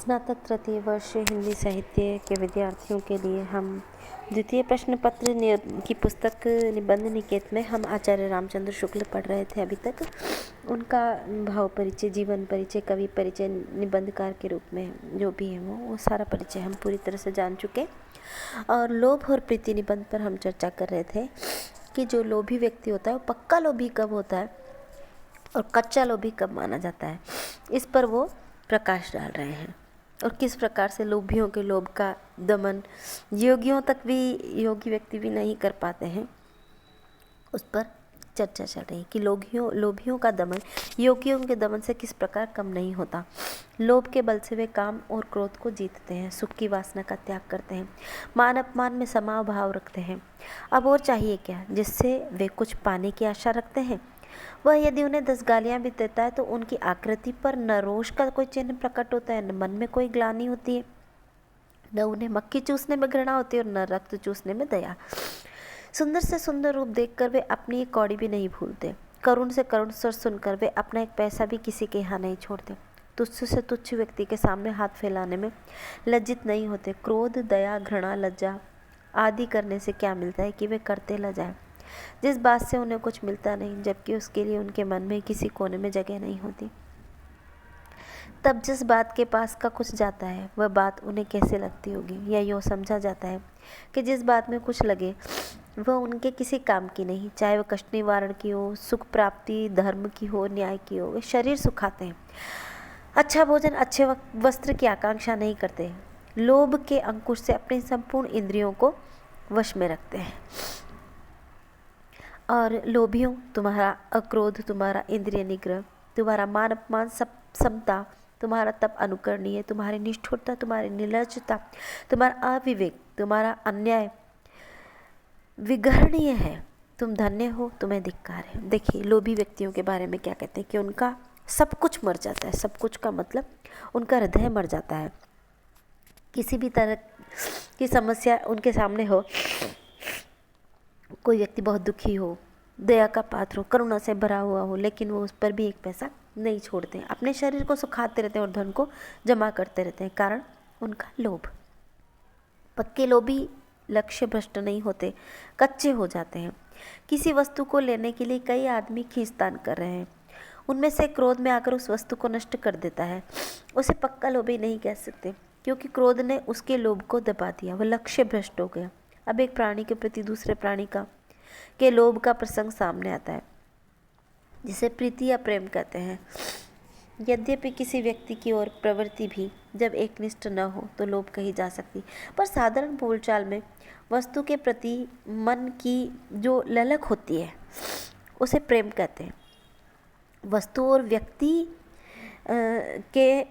स्नातक तृतीय वर्ष हिंदी साहित्य के विद्यार्थियों के लिए हम द्वितीय प्रश्न पत्र की पुस्तक निबंध निकेत में हम आचार्य रामचंद्र शुक्ल पढ़ रहे थे अभी तक। उनका भाव परिचय, जीवन परिचय, कवि परिचय, निबंधकार के रूप में जो भी है वो सारा परिचय हम पूरी तरह से जान चुके। और लोभ और प्रीति निबंध पर हम चर्चा कर रहे थे कि जो लोभी व्यक्ति होता है वो पक्का लोभी कब होता है और कच्चा लोभी कब माना जाता है, इस पर वो प्रकाश डाल रहे हैं। और किस प्रकार से लोभियों के लोभ का दमन योगियों तक भी, योगी व्यक्ति भी नहीं कर पाते हैं, उस पर चर्चा चल रही है कि लोभियों का दमन योगियों के दमन से किस प्रकार कम नहीं होता। लोभ के बल से वे काम और क्रोध को जीतते हैं, सुख की वासना का त्याग करते हैं, मान अपमान में समाव भाव रखते हैं। अब और चाहिए क्या जिससे वे कुछ पाने की आशा रखते हैं। वह यदि उन्हें 10 गालियाँ भी देता है तो उनकी आकृति पर न रोष का कोई चिन्ह प्रकट होता है, न मन में कोई ग्लानि होती है, न उन्हें मक्खी चूसने में घृणा होती है और न रक्त चूसने में दया। सुंदर से सुंदर रूप देखकर वे अपनी एक कौड़ी भी नहीं भूलते। करुण से करुण स्वर सुनकर वे अपना एक पैसा भी किसी के यहाँ नहीं छोड़ते। तुच्छ से तुच्छ व्यक्ति के सामने हाथ फैलाने में लज्जित नहीं होते। क्रोध, दया, घृणा, लज्जा आदि करने से क्या मिलता है कि वे करते ल जाए जिस बात से उन्हें कुछ मिलता नहीं, जबकि उसके लिए उनके मन में किसी कोने में जगह नहीं होती। तब जिस बात के पास का कुछ जाता है वह बात उन्हें कैसे लगती होगी। या यूँ समझा जाता है कि जिस बात में कुछ लगे वह उनके किसी काम की नहीं, चाहे वह कष्ट निवारण की हो, सुख प्राप्ति, धर्म की हो, न्याय की हो। वे शरीर सुखाते हैं, अच्छा भोजन, अच्छे वस्त्र की आकांक्षा नहीं करते। लोभ के अंकुश से अपनी संपूर्ण इंद्रियों को वश में रखते हैं। और लोभियों, तुम्हारा अक्रोध, तुम्हारा इंद्रिय निग्रह, तुम्हारा मान अपमान, समता, तुम्हारा तप अनुकरणीय, तुम्हारी निष्ठुरता, तुम्हारी निर्लज्जता, तुम्हारा अविवेक, तुम्हारा अन्याय विगरणीय है। तुम धन्य हो, तुम्हें धिक्कार है। देखिए लोभी व्यक्तियों के बारे में क्या कहते हैं कि उनका सब कुछ मर जाता है। सब कुछ का मतलब उनका हृदय मर जाता है। किसी भी तरह की समस्या उनके सामने हो, कोई व्यक्ति बहुत दुखी हो, दया का पात्र हो, करुणा से भरा हुआ हो, लेकिन वो उस पर भी एक पैसा नहीं छोड़ते हैं। अपने शरीर को सुखाते रहते हैं और धन को जमा करते रहते हैं, कारण उनका लोभ। पक्के लोभी लक्ष्य भ्रष्ट नहीं होते, कच्चे हो जाते हैं। किसी वस्तु को लेने के लिए कई आदमी खींचतान कर रहे हैं, उनमें से क्रोध में आकर उस वस्तु को नष्ट कर देता है। उसे पक्का लोभी नहीं कह सकते, क्योंकि क्रोध ने उसके लोभ को दबा दिया, वह लक्ष्य भ्रष्ट हो गया। अब एक प्राणी के प्रति दूसरे प्राणी के लोभ का प्रसंग सामने आता है, जिसे प्रीति या प्रेम कहते हैं। यद्यपि किसी व्यक्ति की ओर प्रवृत्ति भी जब एकनिष्ठ न हो तो लोभ कही जा सकती, पर साधारण बोलचाल में वस्तु के प्रति मन की जो ललक होती है उसे प्रेम कहते हैं। वस्तु और व्यक्ति के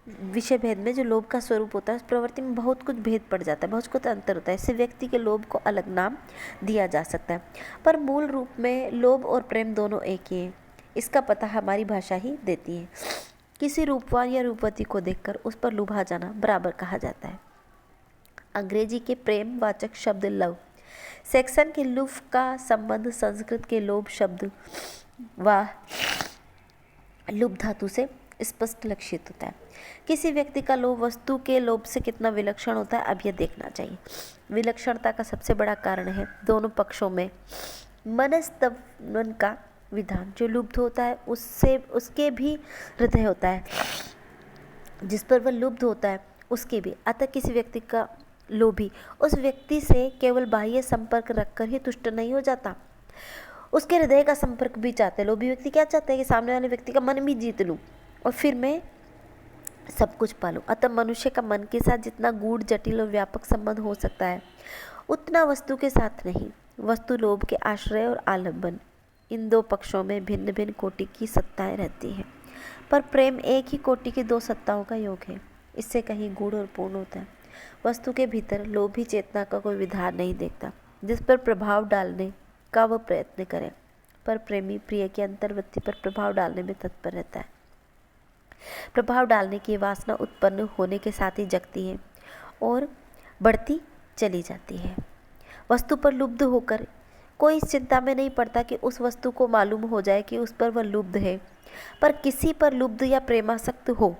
विषय भेद में जो लोभ का स्वरूप होता है, उस प्रवृत्ति में बहुत कुछ भेद पड़ जाता है, बहुत कुछ अंतर होता है। इससे व्यक्ति के लोभ को अलग नाम दिया जा सकता है, पर मूल रूप में लोभ और प्रेम दोनों एक ही हैं। इसका पता हमारी भाषा ही देती है। किसी रूपवान या रूपवती को देखकर उस पर लुभा जाना बराबर कहा जाता है। अंग्रेजी के प्रेम वाचक शब्द लव, सेक्सन के लुफ का संबंध संस्कृत के लोभ शब्द व लुभ धातु से स्पष्ट लक्षित होता है। किसी व्यक्ति का लोभ वस्तु के लोभ से कितना विलक्षण होता है, अब यह देखना चाहिए। विलक्षणता का सबसे बड़ा कारण है दोनों पक्षों में मनस्तवन का विधान। जो लुब्ध होता है उसके भी हृदय होता है, जिस पर वह लुब्ध होता है उसके भी। अतः किसी व्यक्ति का लोभी उस व्यक्ति से केवल बाह्य संपर्क रखकर ही तुष्ट नहीं हो जाता, उसके हृदय का संपर्क भी चाहते हैं। लोभी व्यक्ति क्या चाहते हैं कि सामने वाले व्यक्ति का मन भी जीत लूं और फिर मैं सब कुछ पालूं। अतः मनुष्य का मन के साथ जितना गूढ़, जटिल और व्यापक संबंध हो सकता है, उतना वस्तु के साथ नहीं। वस्तु, लोभ के आश्रय और आलंबन, इन दो पक्षों में भिन्न भिन्न कोटि की सत्ताएं रहती हैं, पर प्रेम एक ही कोटि की दो सत्ताओं का योग है। इससे कहीं गूढ़ और पूर्ण होता है। वस्तु के भीतर लोभी चेतना का कोई विधान नहीं देखता जिस पर प्रभाव डालने का वह प्रयत्न करे, पर प्रेमी प्रिय की अंतर्वृत्ति पर प्रभाव डालने में तत्पर रहता है। प्रभाव डालने की वासना उत्पन्न होने के साथ ही जगती है और बढ़ती चली जाती है। वस्तु पर लुब्ध होकर कोई इस चिंता में नहीं पड़ता कि उस वस्तु को मालूम हो जाए कि उस पर वह लुब्ध है। पर किसी पर लुब्ध या प्रेमासक्त हो,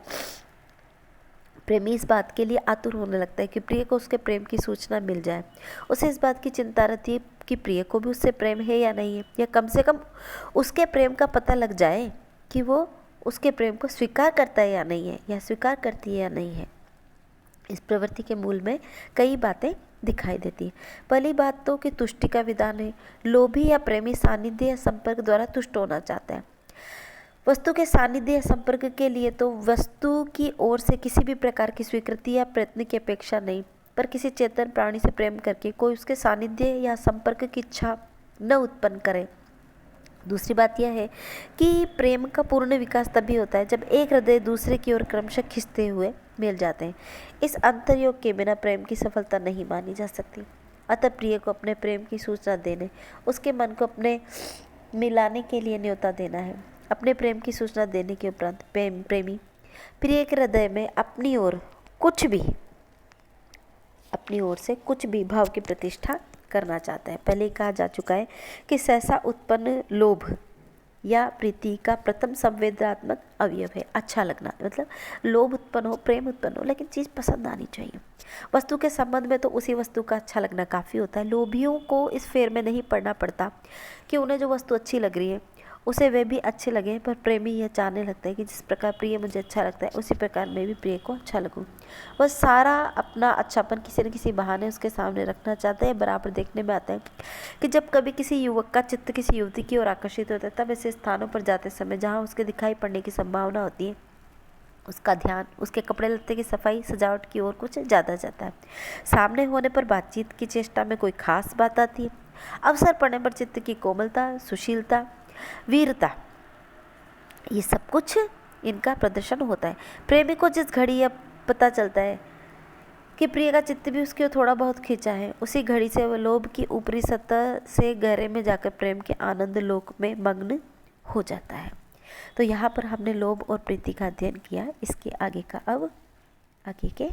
प्रेमी इस बात के लिए आतुर होने लगता है कि प्रिय को उसके प्रेम की सूचना मिल जाए। उसे इस बात की चिंता रहती है कि प्रिय को भी उससे प्रेम है या नहीं है, या कम से कम उसके प्रेम का पता लग जाए कि वो उसके प्रेम को स्वीकार करता है या नहीं है, या स्वीकार करती है या नहीं है। इस प्रवृत्ति के मूल में कई बातें दिखाई देती है। पहली बात तो कि तुष्टि का विधान है। लोभी या प्रेमी सानिध्य या संपर्क द्वारा तुष्ट होना चाहता है। वस्तु के सानिध्य या संपर्क के लिए तो वस्तु की ओर से किसी भी प्रकार की स्वीकृति या प्रयत्न की अपेक्षा नहीं, पर किसी चेतन प्राणी से प्रेम करके कोई उसके सानिध्य या संपर्क की इच्छा न उत्पन्न करे। दूसरी बात यह है कि प्रेम का पूर्ण विकास तभी होता है जब एक हृदय दूसरे की ओर क्रमशः खिंचते हुए मिल जाते हैं। इस अंतर्योग के बिना प्रेम की सफलता नहीं मानी जा सकती। अतः प्रिय को अपने प्रेम की सूचना देने, उसके मन को अपने मिलाने के लिए न्योता देना है। अपने प्रेम की सूचना देने के उपरांत प्रेमी प्रिय के हृदय में अपनी ओर से कुछ भी भाव की प्रतिष्ठा करना चाहता है। पहले कहा जा चुका है कि सहसा उत्पन्न लोभ या प्रीति का प्रथम संवेदनात्मक अवयव है अच्छा लगना। मतलब लोभ उत्पन्न हो, प्रेम उत्पन्न हो, लेकिन चीज़ पसंद आनी चाहिए। वस्तु के संबंध में तो उसी वस्तु का अच्छा लगना काफ़ी होता है। लोभियों को इस फेर में नहीं पड़ना पड़ता कि उन्हें जो वस्तु अच्छी लग रही है उसे वे भी अच्छे लगे, पर प्रेमी यह चाहने लगता है कि जिस प्रकार प्रिय मुझे अच्छा लगता है उसी प्रकार मैं भी प्रिय को अच्छा लगूं। वह सारा अपना अच्छापन किसी न किसी बहाने उसके सामने रखना चाहता है। बराबर देखने में आता है कि जब कभी किसी युवक का चित्त किसी युवती की ओर आकर्षित होता है, तब ऐसे स्थानों पर जाते समय जहाँ उसके दिखाई पड़ने की संभावना होती है, उसका ध्यान उसके कपड़े लत्ते की सफाई सजावट की ओर कुछ ज़्यादा जाता है। सामने होने पर बातचीत की चेष्टा में कोई खास बात आती है। अवसर पड़ने पर चित्त की कोमलता, सुशीलता, वीरता, ये सब कुछ इनका प्रदर्शन होता है। प्रेमी को जिस घड़ी यह पता चलता है कि प्रिय का चित्त भी उसकी ओर थोड़ा बहुत खींचा है, उसी घड़ी से वह लोभ की ऊपरी सतह से गहरे में जाकर प्रेम के आनंद लोक में मग्न हो जाता है। तो यहाँ पर हमने लोभ और प्रीति का अध्ययन किया। इसके आगे का अब आगे के